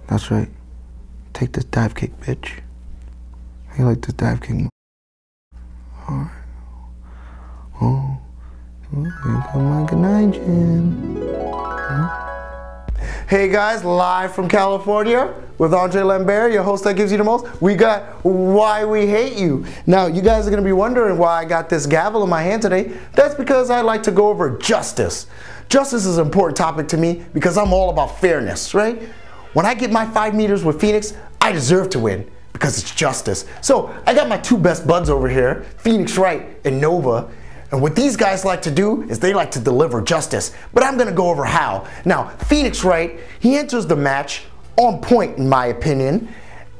That's right. Take this dive kick, bitch. How you like this dive kick? Alright. Oh, here come my good night, Jim. Hey guys, live from California with Andre Lambert, your host that gives you the most. We got Why We Hate You. Now, you guys are going to be wondering why I got this gavel in my hand today. That's because I like to go over justice. Justice is an important topic to me because I'm all about fairness, right? When I get my 5 meters with Phoenix, I deserve to win because it's justice. So I got my two best buds over here, Phoenix Wright and Nova. And what these guys like to do is they like to deliver justice. But I'm going to go over how. Now, Phoenix Wright, he enters the match on point in my opinion,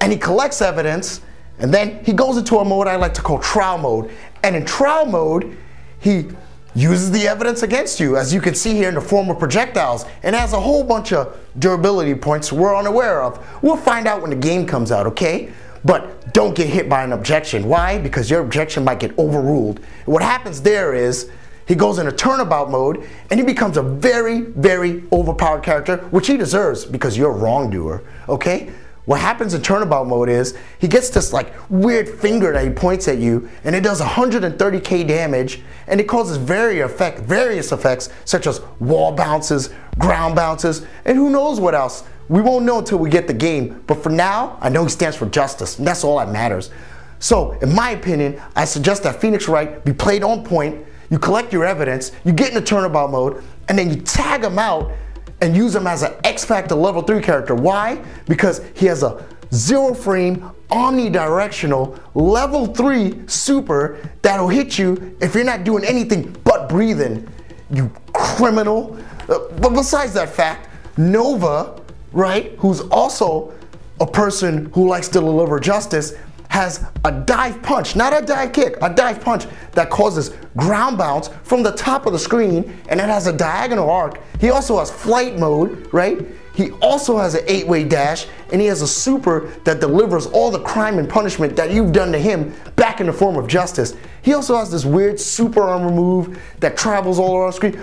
and he collects evidence, and then he goes into a mode I like to call trial mode. And in trial mode, he uses the evidence against you, as you can see here in the form of projectiles, and has a whole bunch of durability points we're unaware of. We'll find out when the game comes out, okay? But don't get hit by an objection. Why? Because your objection might get overruled. And what happens there is he goes into turnabout mode and he becomes a very, very overpowered character, which he deserves because you're a wrongdoer, okay? What happens in turnabout mode is he gets this like weird finger that he points at you, and it does 130k damage, and it causes various effects such as wall bounces, ground bounces, and who knows what else. We won't know until we get the game, but for now, I know he stands for justice, and that's all that matters. So, in my opinion, I suggest that Phoenix Wright be played on point, you collect your evidence, you get into turnabout mode, and then you tag him out and use him as an X Factor level 3 character. Why? Because he has a 0 frame, omnidirectional, level 3 super that'll hit you if you're not doing anything but breathing, you criminal. But besides that fact, Nova, right, who's also a person who likes to deliver justice, has a dive punch, not a dive kick, a dive punch that causes ground bounce from the top of the screen, and it has a diagonal arc. He also has flight mode, right? He also has an 8-way dash, and he has a super that delivers all the crime and punishment that you've done to him back in the form of justice. He also has this weird super armor move that travels all around the screen.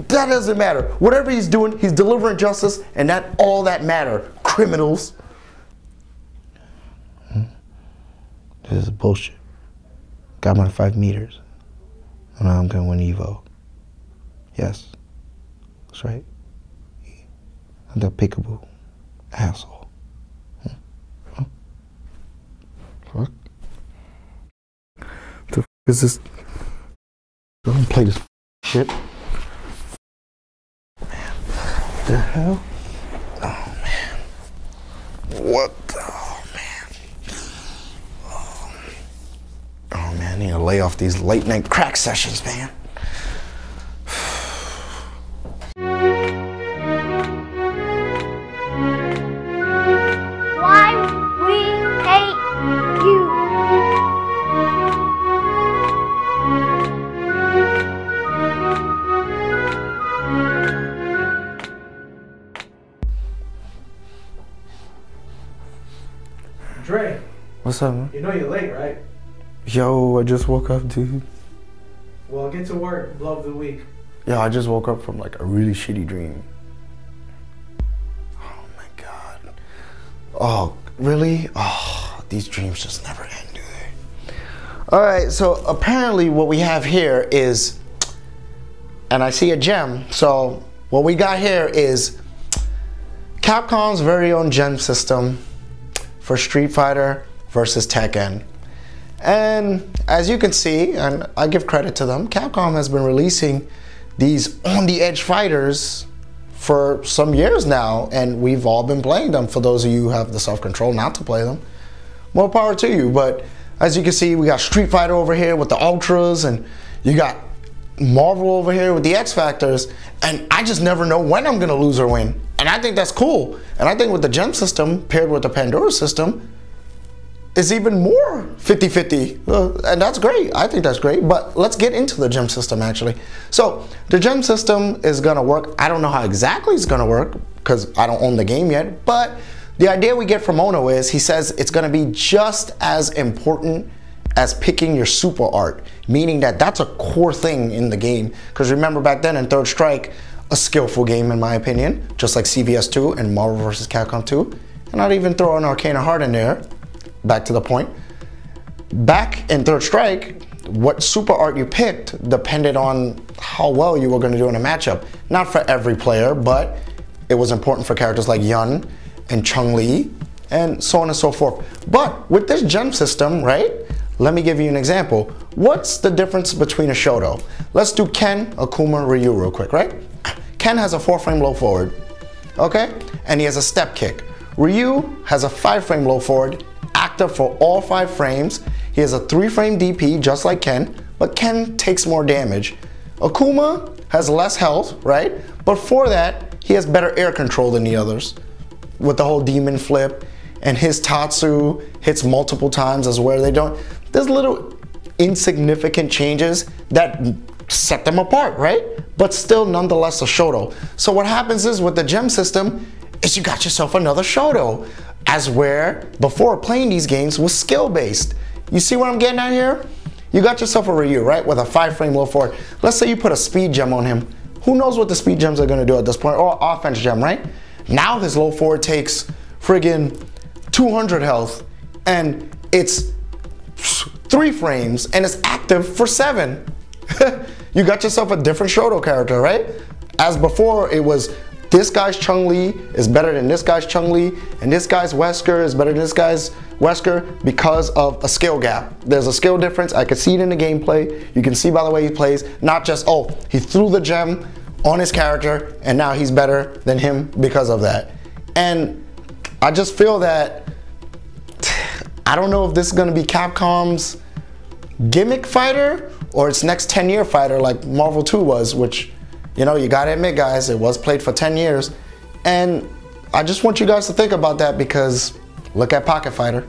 That doesn't matter. Whatever he's doing, he's delivering justice, and that's all that matters. Criminals. This is bullshit. Got my 5 meters. And now I'm gonna win Evo. Yes. That's right. I'm the pickable asshole. Huh? Fuck. The f is this? Don't play this shit. Man. The hell? Oh man. What the? I need to lay off these late night crack sessions, man. Why we hate you. Dre. What's up, man? You know you're late, right? Yo, I just woke up, dude. Well, get to work. Blow up the week. Yo, I just woke up from like a really shitty dream. Oh my god. Oh, really? Oh, these dreams just never end, do they? Alright, so apparently what we have here is, and I see a gem, so what we got here is Capcom's very own gem system for Street Fighter versus Tekken. And as you can see, and I give credit to them, Capcom has been releasing these on-the-edge fighters for some years now, and we've all been playing them. For those of you who have the self-control not to play them, more power to you. But as you can see, we got Street Fighter over here with the Ultras, and you got Marvel over here with the X Factors, and I just never know when I'm gonna lose or win. And I think that's cool. And I think with the gem system paired with the Pandora system, it's even more 50-50, and that's great. I think that's great, but let's get into the gem system actually. So the gem system is gonna work. I don't know how exactly it's gonna work because I don't own the game yet, but the idea we get from Ono is he says it's gonna be just as important as picking your super art, meaning that that's a core thing in the game. Because remember back then in Third Strike, a skillful game in my opinion, just like CVS 2 and Marvel vs. Capcom 2, and I'd even throw an Arcana Heart in there. Back to the point. Back in Third Strike, what super art you picked depended on how well you were going to do in a matchup. Not for every player, but it was important for characters like Yun and Chun-Li and so on and so forth. But with this gem system, right? Let me give you an example. What's the difference between a Shoto? Let's do Ken, Akuma, Ryu real quick, right? Ken has a 4-frame low forward, okay? And he has a step kick. Ryu has a 5-frame low forward, active for all 5 frames. He has a 3-frame DP, just like Ken, but Ken takes more damage. Akuma has less health, right? But for that, he has better air control than the others with the whole demon flip, and his Tatsu hits multiple times as where they don't. There's little insignificant changes that set them apart, right? But still nonetheless a Shoto. So what happens is with the gem system is you got yourself another Shoto, as where before playing these games was skill based. You see what I'm getting at here? You got yourself a Ryu, right? With a 5-frame low forward. Let's say you put a speed gem on him. Who knows what the speed gems are gonna do at this point, or offense gem, right? Now his low forward takes friggin' 200 health and it's 3 frames and it's active for 7. You got yourself a different Shoto character, right? As before, it was this guy's Chun-Li is better than this guy's Chun-Li, and this guy's Wesker is better than this guy's Wesker because of a skill gap. There's a skill difference. I can see it in the gameplay. You can see by the way he plays, not just, oh, he threw the gem on his character and now he's better than him because of that. And I just feel that, I don't know if this is gonna be Capcom's gimmick fighter or its next 10-year fighter like Marvel 2 was, which, you know, you gotta admit guys, it was played for 10 years. And I just want you guys to think about that because look at Pocket Fighter.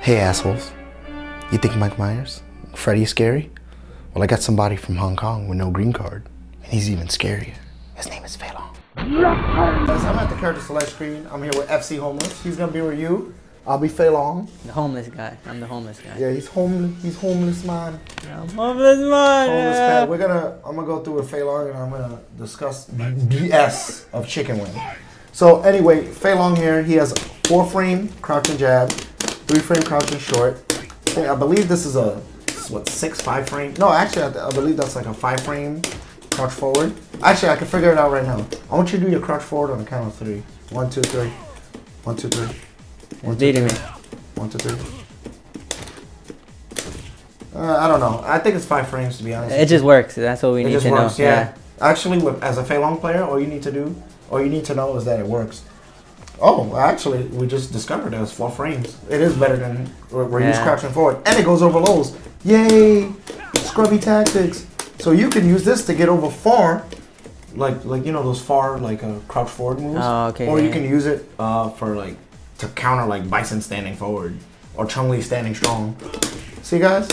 Hey assholes, you think Mike Myers, Freddy's scary? Well, I got somebody from Hong Kong with no green card, and he's even scarier. His name is Fei-Long. Guys, I'm at the character select screen. I'm here with FC Homeless. He's gonna be with you. I'll be Fei-Long. The homeless guy. I'm the homeless guy. Yeah, he's homeless. He's homeless man. I'm homeless man. Homeless man. I'm gonna go through with Fei-Long and I'm gonna discuss BS of ChickenWing. So anyway, Fei-Long here. He has 4-frame crouch and jab, 3-frame crouch and short. I believe this is a what 6-5 frame. No, actually, I believe that's like a 5-frame crouch forward. Actually, I can figure it out right now. I want you to do your crouch forward on the count of 3. 1, 2, 3. 1, 2, 3. 1, 2, 3. 1, 2, 3. I don't know. I think it's 5 frames to be honest. It just works. That's what we need to know. Yeah. Actually, as a Fei-Long player, all you need to know is that it works. Oh, actually, we just discovered it was 4 frames. It is better than Ryu's crouching forward, and it goes over lows. Yay! Scrubby tactics. So you can use this to get over far, like you know those far crouch forward moves. Oh, okay. Or you can use it for to counter like Bison standing forward or Chun-Li standing strong. See guys?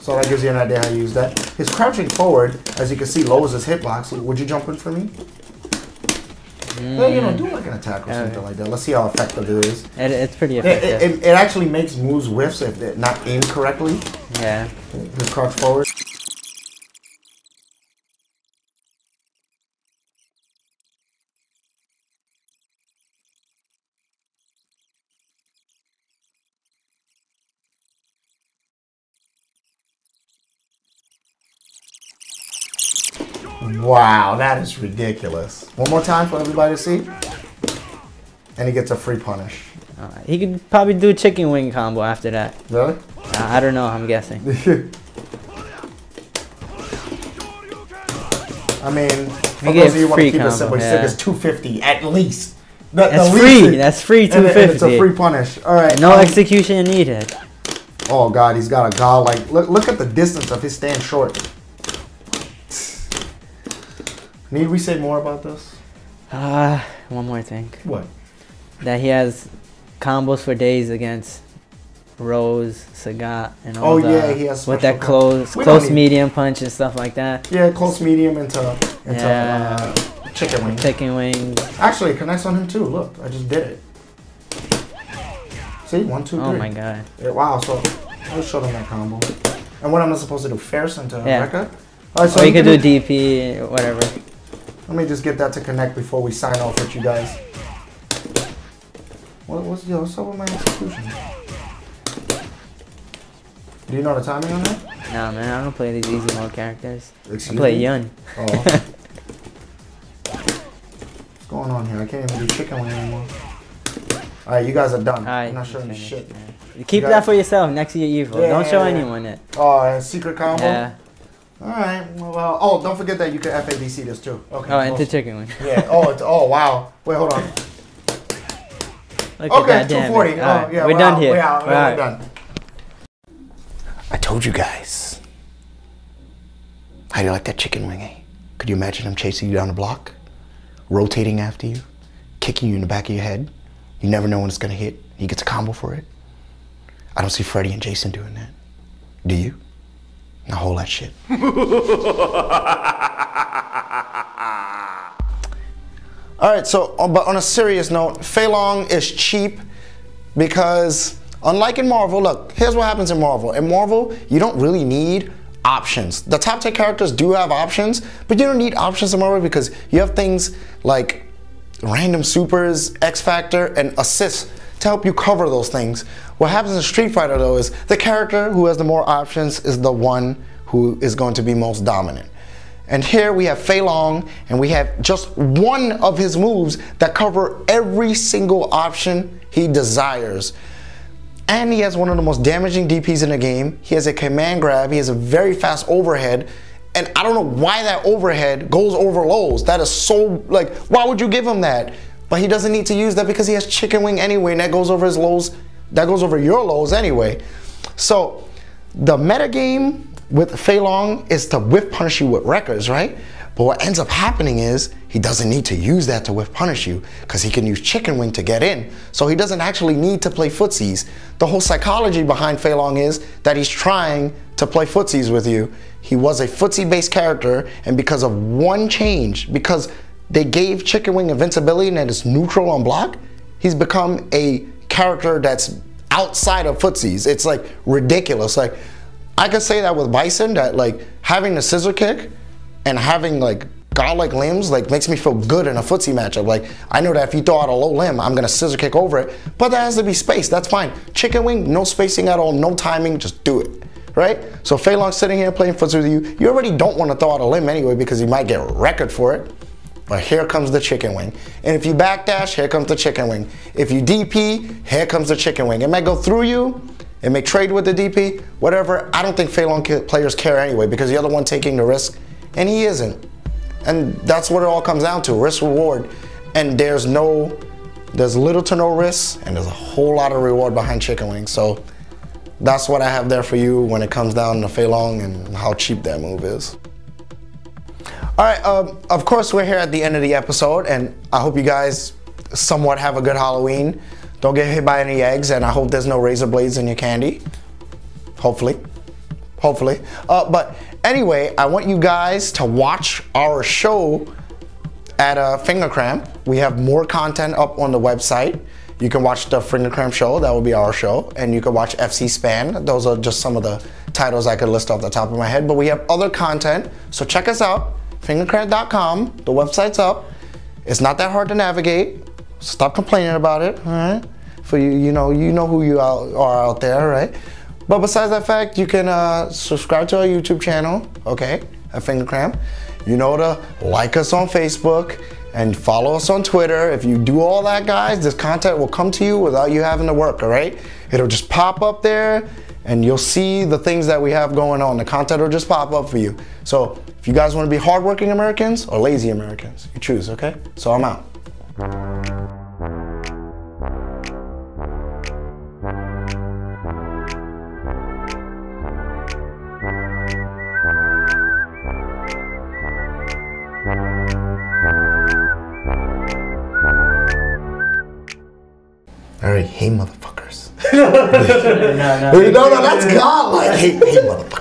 So that gives you an idea how to use that. His crouching forward, as you can see, lowers his hitbox. Would you jump in for me? Well, you know, do like an attack or something like that. Let's see how effective it is. It's pretty effective. It actually makes moves whiffs if they're not aimed correctly. Yeah. His crouch forward. Wow, that is ridiculous. One more time for everybody to see. And he gets a free punish. He could probably do a chicken wing combo after that. Really? I don't know, I'm guessing. I mean, for those of you who want to keep it simple, he said it's 250 at least. That's free. That's free 250. And it's a free punish. All right. No execution needed. Oh God, he's got a gull. Like, look at the distance of his stand short. Need we say more about this? One more thing. What? That he has combos for days against Rose, Sagat, and all yeah, he has with that close medium punch and stuff like that. Yeah, close medium into ChickenWing. ChickenWing. Actually, it connects on him too. Look, I just did it. See, 1, 2, 3. Oh my God. Yeah, wow. So I'll show them that combo. And what am I supposed to do? Ferris into Rekka? All right, so or you could do DP, whatever. Let me just get that to connect before we sign off with you guys. What's up with my execution? Do you know the timing on that? Nah, man, I don't play these easy mode characters. Excuse I play me? Yun. Oh. What's going on here? I can't even do ChickenWing anymore. Alright, you guys are done. Alright, I'm not showing you shit. Keep that for yourself next to your Evo. Yeah, Don't show yeah. anyone it. Oh, secret combo? Yeah. Alright, well, oh, don't forget that you can FABC this too. Okay. Oh, into ChickenWing. Yeah, oh, wow. Wait, hold on. Look Okay, at that, 240. damn it. Oh, Alright, yeah, we're done here. We're done. I told you guys. How do you like that ChickenWing, eh? Could you imagine him chasing you down the block? Rotating after you? Kicking you in the back of your head? You never know when it's gonna hit. He gets a combo for it. I don't see Freddy and Jason doing that. Do you? Now hold that shit. Alright, so but on a serious note, Fei-Long is cheap because unlike in Marvel, look, here's what happens in Marvel. In Marvel, you don't really need options. The top 10 characters do have options, but you don't need options in Marvel because you have things like random supers, X Factor, and assists to help you cover those things. What happens in Street Fighter though is the character who has the more options is the one who is going to be most dominant. And here we have Fei-Long, and we have just one of his moves that cover every single option he desires. And he has one of the most damaging DPs in the game. He has a command grab, he has a very fast overhead, and I don't know why that overhead goes over lows. That is so, like, why would you give him that? But he doesn't need to use that because he has ChickenWing anyway, and that goes over his lows, that goes over your lows anyway. So the meta game with Fei-Long is to whiff punish you with records, right? But what ends up happening is he doesn't need to use that to whiff punish you because he can use ChickenWing to get in. So he doesn't actually need to play footsies. The whole psychology behind Fei-Long is that he's trying to play footsies with you. He was a footsie-based character, and because of one change, because they gave ChickenWing invincibility and that is neutral on block, he's become a character that's outside of footsies. It's like ridiculous. Like, I could say that with Bison, that like having the scissor kick and having like godlike limbs like makes me feel good in a footsie matchup. Like, I know that if you throw out a low limb, I'm gonna scissor kick over it, but that has to be spaced. That's fine. ChickenWing, no spacing at all, no timing, just do it, right? So Fei-Long sitting here playing footsie with you, you already don't want to throw out a limb anyway because you might get a record for it. But here comes the ChickenWing. And if you backdash, here comes the ChickenWing. If you DP, here comes the ChickenWing. It might go through you, it may trade with the DP, whatever. I don't think Fei-Long players care anyway because you're the one taking the risk, and he isn't. And that's what it all comes down to, risk reward. And there's little to no risk, and there's a whole lot of reward behind ChickenWing. So that's what I have there for you when it comes down to Fei-Long and how cheap that move is. All right, of course we're here at the end of the episode, and I hope you guys somewhat have a good Halloween. Don't get hit by any eggs, and I hope there's no razor blades in your candy. Hopefully. But anyway, I want you guys to watch our show at FingerCramp. We have more content up on the website. You can watch the FingerCramp show, that will be our show, and you can watch FC Span. Those are just some of the titles I could list off the top of my head, but we have other content, so check us out. FingerCramp.com, the website's up. It's not that hard to navigate. Stop complaining about it, all right? For you know who you are out there, right? But besides that fact, you can subscribe to our YouTube channel, okay, at FingerCramp. You know to like us on Facebook and follow us on Twitter. If you do all that, guys, this content will come to you without you having to work, all right? It'll just pop up there, and you'll see the things that we have going on. The content will just pop up for you. So if you guys want to be hardworking Americans or lazy Americans, you choose, okay? So I'm out. All right, hey motherfuckers. No, that's godlike. Hey motherfuckers.